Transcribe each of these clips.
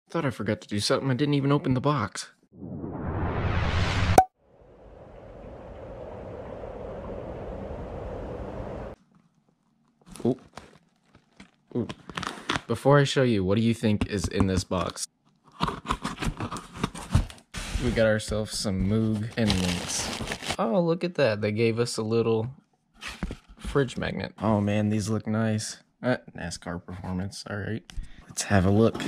Thought I forgot to do something. I didn't even open the box. Ooh. Ooh. Before I show you, what do you think is in this box? We got ourselves some Moog and links. Oh, look at that. They gave us a little fridge magnet. Oh man, these look nice. NASCAR performance. All right, let's have a look.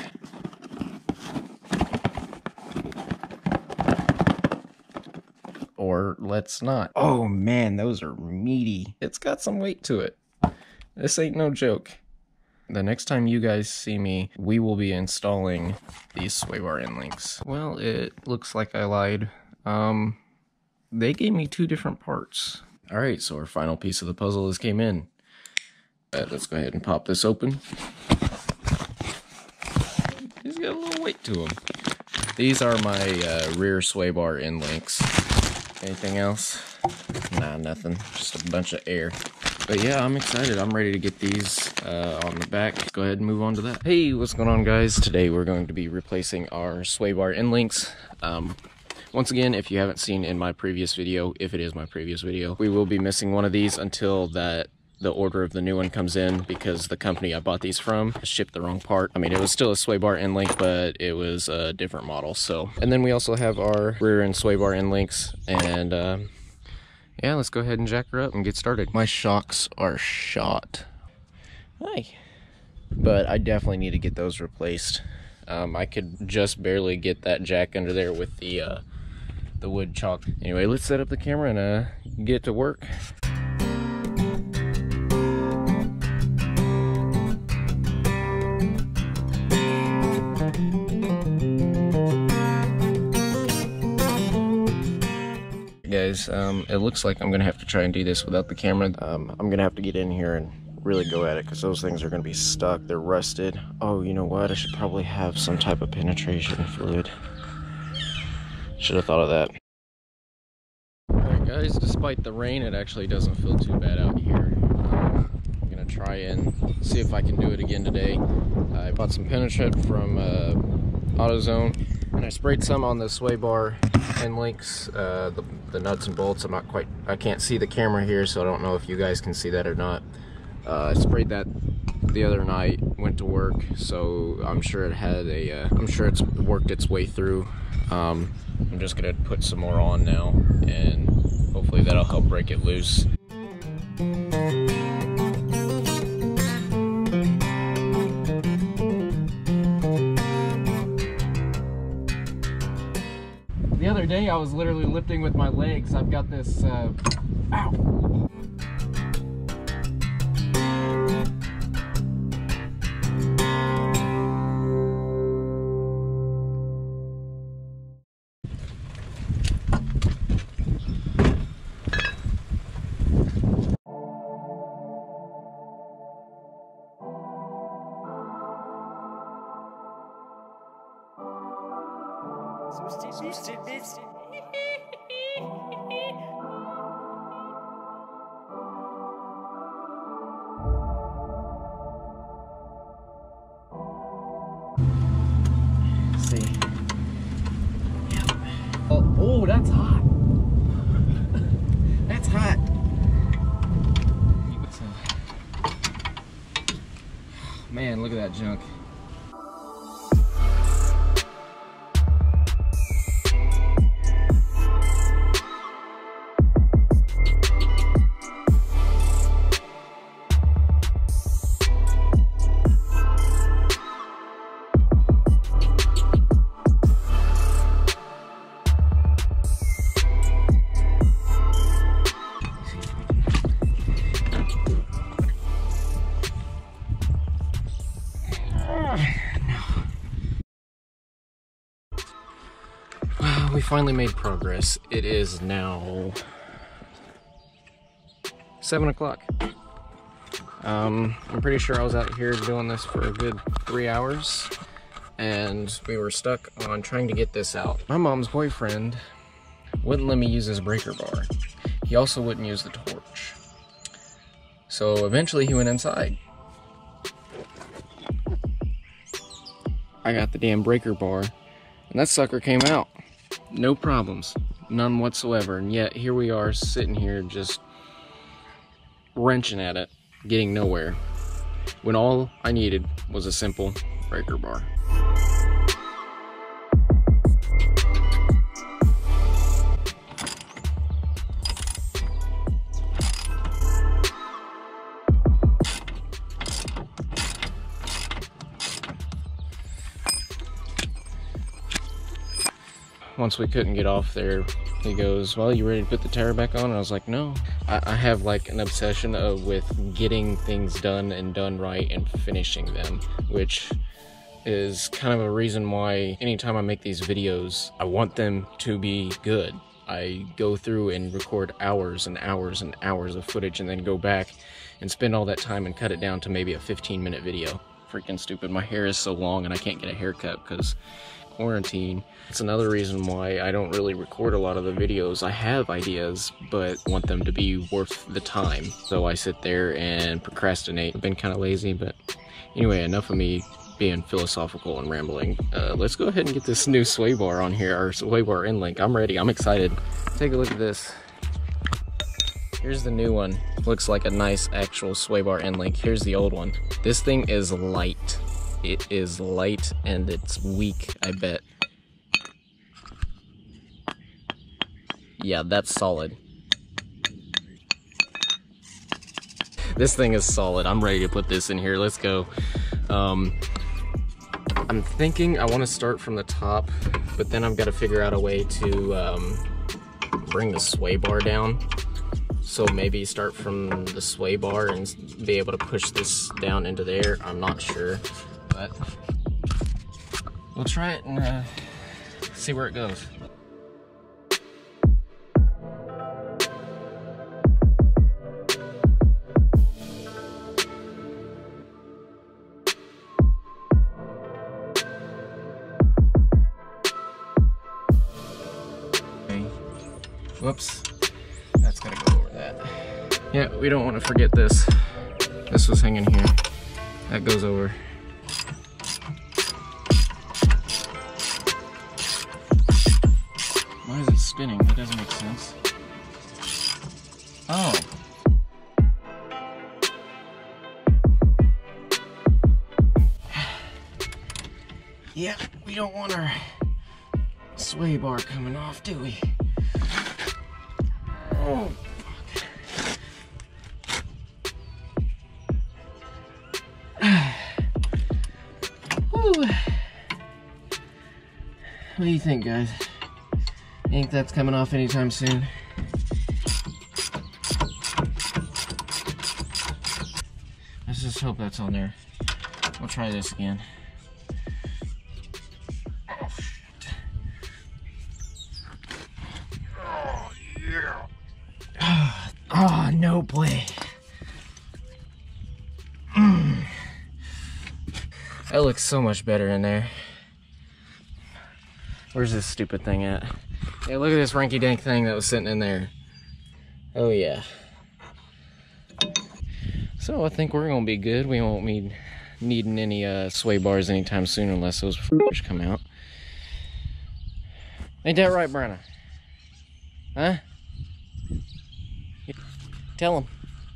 Or let's not. Oh man, those are meaty. It's got some weight to it. This ain't no joke. The next time you guys see me, we will be installing these sway bar end links. Well, it looks like I lied. They gave me 2 different parts. All right, so our final piece of the puzzle has came in. Let's go ahead and pop this open. He's got a little weight to him. These are my rear sway bar end links. Anything else? Nah, nothing. Just a bunch of air. But yeah, I'm excited. I'm ready to get these on the back. Let's go ahead and move on to that. Hey, what's going on, guys? Today we're going to be replacing our sway bar end links. Once again, if you haven't seen in my previous video, if it is my previous video, we will be missing one of these until the order of the new one comes in, because the company I bought these from shipped the wrong part. I mean, it was still a sway bar end link, but it was a different model. So, and then we also have our rear end sway bar end links, and yeah, let's go ahead and jack her up and get started. My shocks are shot. Hi. But I definitely need to get those replaced. I could just barely get that jack under there with the wood chalk. Anyway, let's set up the camera and get to work. Guys, it looks like I'm gonna have to try and do this without the camera. I'm gonna have to get in here and really go at it, because those things are gonna be stuck. They're rusted. Oh, you know what? I should probably have some type of penetration fluid. Should have thought of that. Alright guys, despite the rain, it actually doesn't feel too bad out here. I'm gonna try and see if I can do it again today. I bought some penetrant from AutoZone, and I sprayed some on the sway bar end links, the nuts and bolts. I can't see the camera here, so I don't know if you guys can see that or not. I sprayed that the other night, went to work, so I'm sure it had I'm sure it's worked its way through. I'm just gonna put some more on now, and hopefully that'll help break it loose. The other day I was literally lifting with my legs. I've got this, ow! See. Yep. Oh, that's hot. That's hot. Man, look at that junk. We finally made progress. It is now 7 o'clock. I'm pretty sure I was out here doing this for a good 3 hours, and we were stuck on trying to get this out. My mom's boyfriend wouldn't let me use his breaker bar. He also wouldn't use the torch. So eventually he went inside. I got the damn breaker bar, and that sucker came out. No problems, none whatsoever, and yet here we are sitting here just wrenching at it, getting nowhere, when all I needed was a simple breaker bar. Once we couldn't get off there, he goes, well, you ready to put the tire back on? And I was like, no. I have like an obsession with getting things done and done right and finishing them, which is kind of a reason why anytime I make these videos, I want them to be good. I go through and record hours and hours and hours of footage and then go back and spend all that time and cut it down to maybe a 15-minute video. Freaking stupid. My hair is so long and I can't get a haircut because quarantine. It's another reason why I don't really record a lot of the videos. I have ideas, but want them to be worth the time. So I sit there and procrastinate. I've been kind of lazy, but anyway, enough of me being philosophical and rambling. Let's go ahead and get this new sway bar on here, our sway bar end link. I'm ready, I'm excited. Take a look at this. Here's the new one. Looks like a nice actual sway bar end link. Here's the old one. This thing is light. It is light and it's weak, I bet. Yeah, that's solid. This thing is solid. I'm ready to put this in here. Let's go. I'm thinking I want to start from the top, but then I've got to figure out a way to bring the sway bar down. So maybe start from the sway bar and be able to push this down into there. I'm not sure, but we'll try it and see where it goes. Okay. Whoops. That's gotta go over that. Yeah, we don't want to forget this. This was hanging here. That goes over. Why is it spinning? That doesn't make sense. Oh. Yeah, we don't want our sway bar coming off, do we? Oh, fuck. What do you think, guys? Think that's coming off anytime soon? Let's just hope that's on there. We'll try this again. Oh, shit. Oh, yeah. Oh, no play. That looks so much better in there. Where's this stupid thing at? Yeah, look at this rinky-dink thing that was sitting in there. Oh yeah. So I think we're gonna be good. We won't be needing any sway bars anytime soon unless those f***ers come out. Ain't that right, Brenna? Huh? Tell him.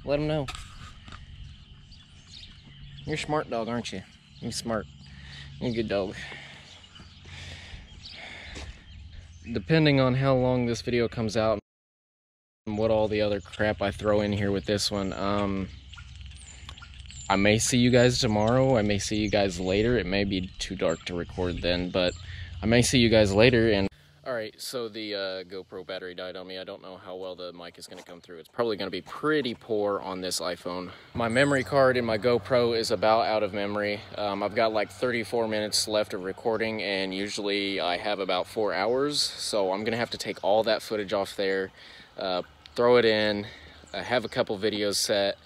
Let him know. You're a smart dog, aren't you? You're smart. You're a good dog. Depending on how long this video comes out and what all the other crap I throw in here with this one, I may see you guys tomorrow. I may see you guys later. It may be too dark to record then, but I may see you guys later. And alright, so the GoPro battery died on me. I don't know how well the mic is going to come through. It's probably going to be pretty poor on this iPhone. My memory card in my GoPro is about out of memory. I've got like 34 minutes left of recording, and usually I have about 4 hours. So I'm going to have to take all that footage off there, throw it in, have a couple videos set.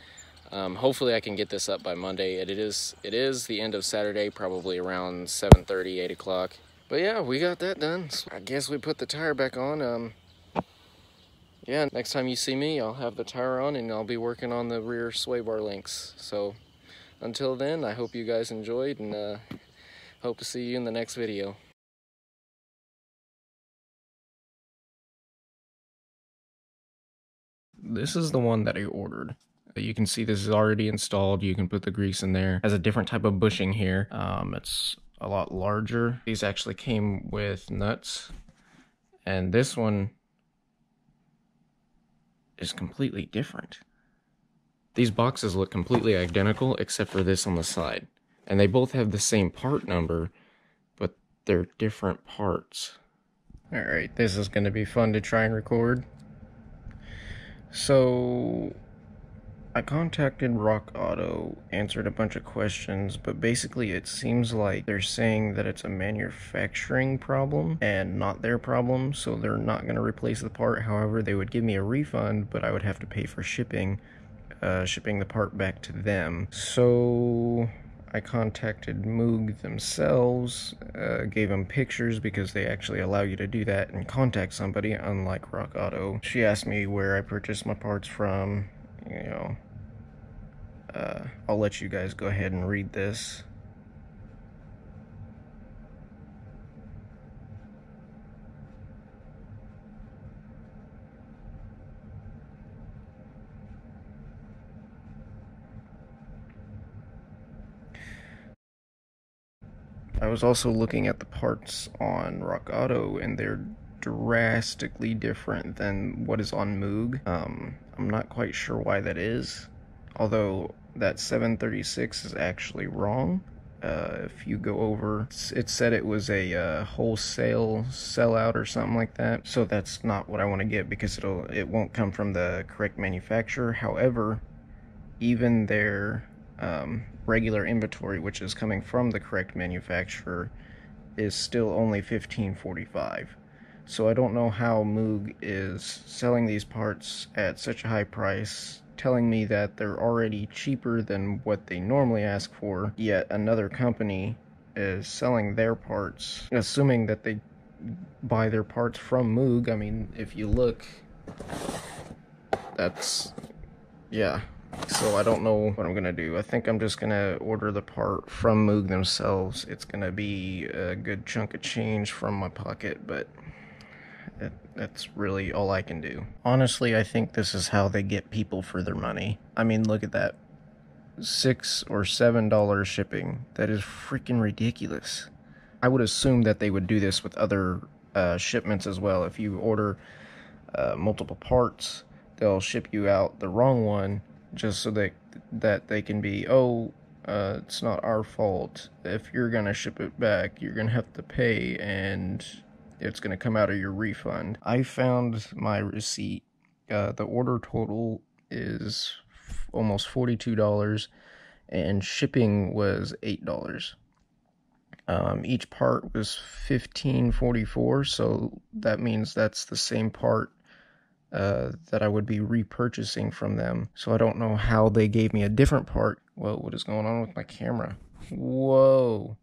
Hopefully I can get this up by Monday. It is the end of Saturday, probably around 7:30, 8 o'clock. But yeah, we got that done. So I guess we put the tire back on. Yeah, next time you see me, I'll have the tire on and I'll be working on the rear sway bar links. So until then, I hope you guys enjoyed, and Hope to see you in the next video. This is the one that I ordered. You can see this is already installed. You can put the grease in there. It has a different type of bushing here. It's a lot larger. These actually came with nuts. And this one is completely different. These boxes look completely identical except for this on the side. And they both have the same part number, but they're different parts. Alright, this is going to be fun to try and record. So, I contacted Rock Auto, answered a bunch of questions, but basically it seems like they're saying that it's a manufacturing problem and not their problem, so they're not going to replace the part. However, they would give me a refund, but I would have to pay for shipping the part back to them. So I contacted Moog themselves, gave them pictures because they actually allow you to do that and contact somebody, unlike Rock Auto. She asked me where I purchased my parts from. You know, I'll let you guys go ahead and read this. I was also looking at the parts on Rock Auto, and they're drastically different than what is on Moog. I'm not quite sure why that is, although that 736 is actually wrong. If you go over, it said it was a wholesale sellout or something like that, so that's not what I want to get because it won't come from the correct manufacturer. However, even their regular inventory, which is coming from the correct manufacturer, is still only $15.45. So I don't know how Moog is selling these parts at such a high price, telling me that they're already cheaper than what they normally ask for, yet another company is selling their parts, assuming that they buy their parts from Moog. I mean, if you look, that's, yeah. So I don't know what I'm gonna do. I think I'm just gonna order the part from Moog themselves. It's gonna be a good chunk of change from my pocket, but that's really all I can do. Honestly, I think this is how they get people for their money. I mean, look at that. $6 or $7 shipping. That is freaking ridiculous. I would assume that they would do this with other shipments as well. If you order multiple parts, they'll ship you out the wrong one just so that they can be, it's not our fault. If you're gonna ship it back, you're gonna have to pay, and it's gonna come out of your refund. I found my receipt. The order total is almost $42, and shipping was $8. Each part was $15.44, so that means that's the same part that I would be repurchasing from them. So I don't know how they gave me a different part. Whoa, what is going on with my camera? Whoa.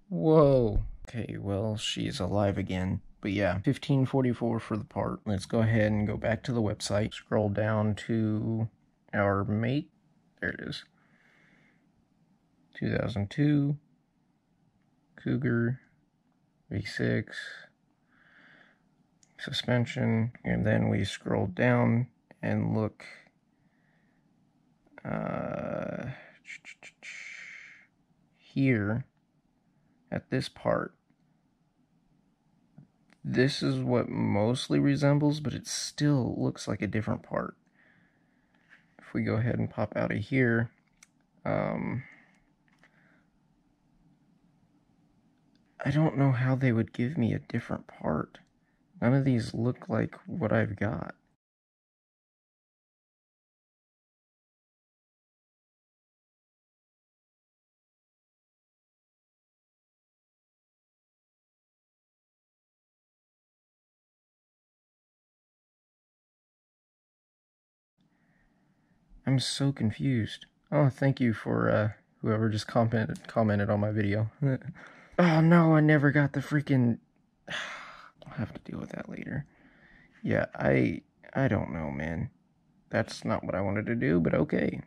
Whoa. Okay, well, she's alive again. But yeah, $15.44 for the part. Let's go ahead and go back to the website. Scroll down to our mate. There it is. 2002 Cougar V6 suspension, and then we scroll down and look here at this part. This is what mostly resembles, but it still looks like a different part. If we go ahead and pop out of here, I don't know how they would give me a different part. None of these look like what I've got. I'm so confused. Oh, thank you for whoever just commented on my video. Oh no, I never got the freaking... I'll have to deal with that later. Yeah, I don't know, man. That's not what I wanted to do, but okay.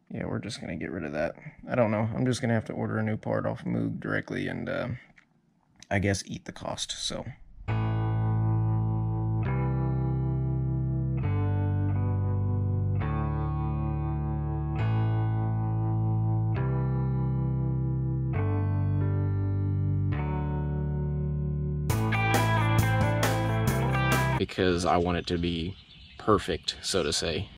yeah, we're just gonna get rid of that. I don't know. I'm just gonna have to order a new part off Moog directly and I guess eat the cost. So. Because I want it to be perfect, so to say.